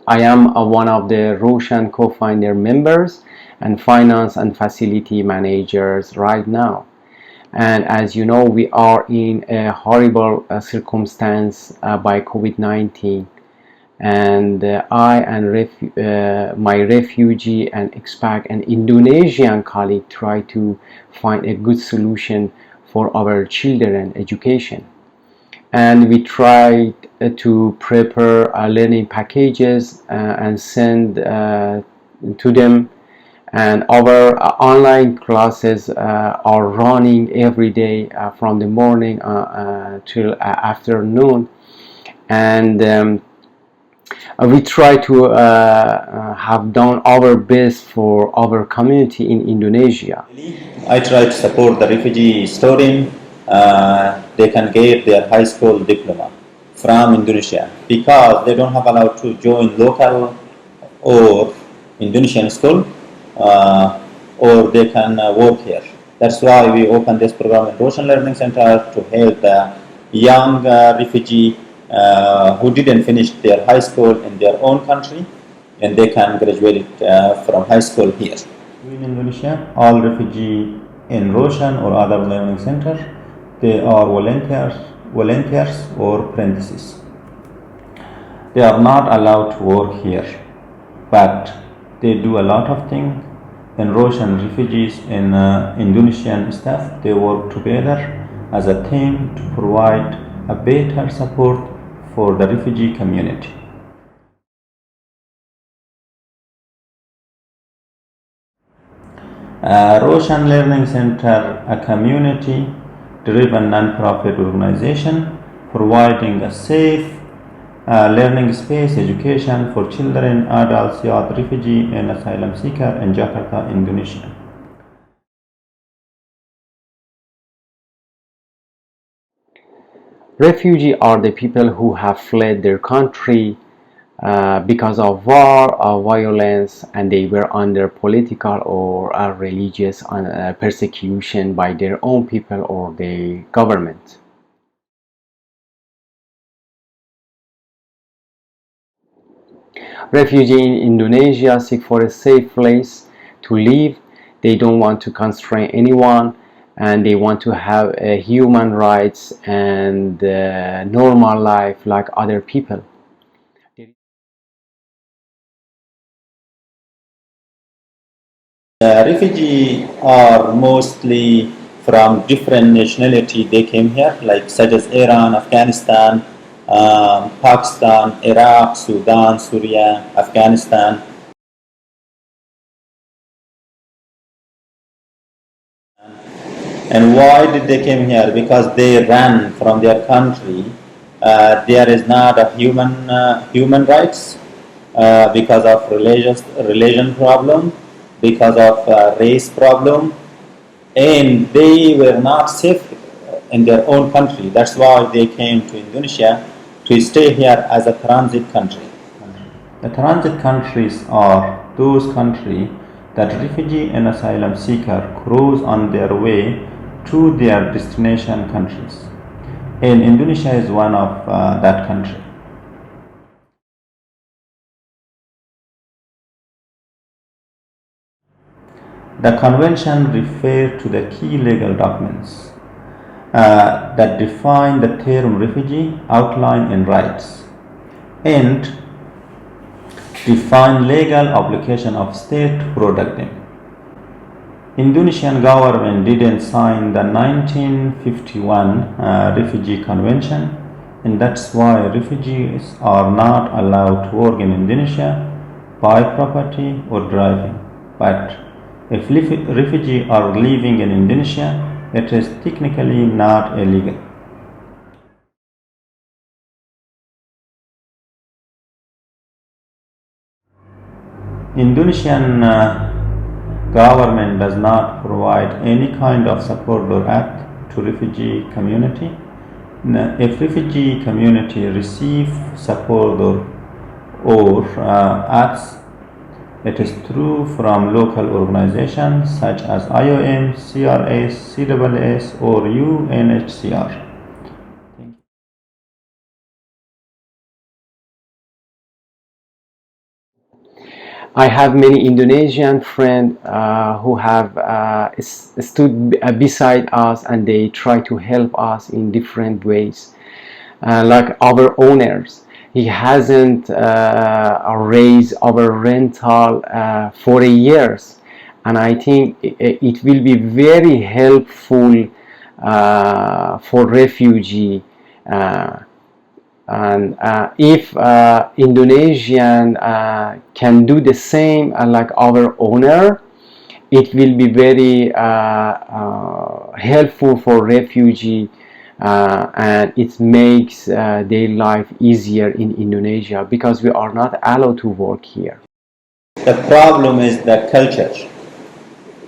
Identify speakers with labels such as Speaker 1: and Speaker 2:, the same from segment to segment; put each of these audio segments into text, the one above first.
Speaker 1: I am one of the Roshan co-founder members and finance and facility managers right now. And as you know, we are in a horrible circumstance by COVID-19, and I and my refugee and expat and Indonesian colleague try to find a good solution for our children education. And we tried to prepare learning packages and send to them, and our online classes are running every day from the morning till afternoon. And we try to have done our best for our community in Indonesia.
Speaker 2: I try to support the refugee student. They can get their high school diploma from Indonesia because they don't have allowed to join local or Indonesian school, or they can work here. That's why we opened this program in Roshan Learning Center to help the young refugee who didn't finish their high school in their own country, and they can graduate from high school here. In Indonesia, all refugees in Roshan or other learning center, they are volunteers or apprentices. They are not allowed to work here, but they do a lot of things. In Roshan, refugees and Indonesian staff, they work together as a team to provide a better support for the refugee community. Roshan Learning Center, a community-driven non-profit organization providing a safe learning space education for children, adults, youth, refugee, and asylum seeker in Jakarta, Indonesia.
Speaker 1: Refugees are the people who have fled their country because of war or violence, and they were under political or religious persecution by their own people or the government. Refugees in Indonesia seek for a safe place to live. They don't want to constrain anyone, and they want to have human rights and normal life like other people.
Speaker 2: Refugees are mostly from different nationality. They came here, like such as Iran, Afghanistan, Pakistan, Iraq, Sudan, Syria, Afghanistan. And why did they came here? Because they ran from their country. There is not a human rights because of religion problem, because of race problem, and they were not safe in their own country. That's why they came to Indonesia to stay here as a transit country. The transit countries are those countries that refugee and asylum seeker cross on their way to their destination countries. And Indonesia is one of that country. The convention refers to the key legal documents that define the term refugee, outline in rights, and define legal obligation of state to protect them. Indonesian government didn't sign the 1951 Refugee Convention, and that's why refugees are not allowed to work in Indonesia, buy property or driving. But if refugees are living in Indonesia, it is technically not illegal. Indonesian government does not provide any kind of support or aid to refugee community. If refugee community receive support or acts, it is through from local organizations such as IOM, CRS, CSS, or UNHCR.
Speaker 1: I have many Indonesian friends who have stood beside us, and they try to help us in different ways. Like our owners, he hasn't raised our rental for a years, and I think it will be very helpful for refugee. And if Indonesian can do the same like our owner, it will be very helpful for refugee, and it makes their life easier in Indonesia, because we are not allowed to work here.
Speaker 2: The problem is the culture.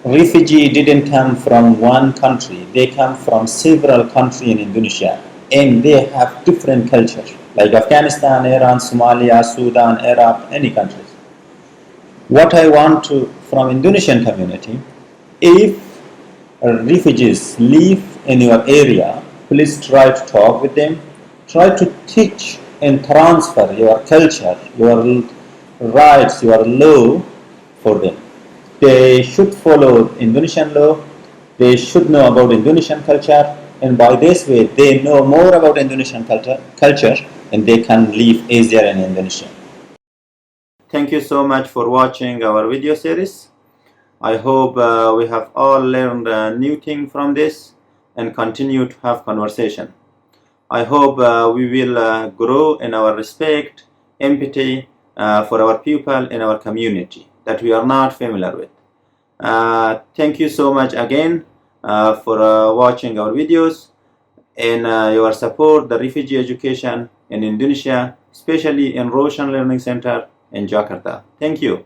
Speaker 2: Refugee didn't come from one country, they come from several countries in Indonesia, and they have different cultures, like Afghanistan, Iran, Somalia, Sudan, Iraq, any countries. What I want to from Indonesian community, if refugees live in your area, please try to talk with them, try to teach and transfer your culture, your rights, your law for them. They should follow Indonesian law, they should know about Indonesian culture, and by this way they know more about Indonesian culture and they can live easier in Indonesia. Thank you so much for watching our video series. I hope we have all learned a new thing from this and continue to have conversation. I hope we will grow in our respect, empathy for our people in our community that we are not familiar with. Thank you so much again for watching our videos and your support the refugee education in Indonesia, especially in Roshan Learning Center in Jakarta. Thank you.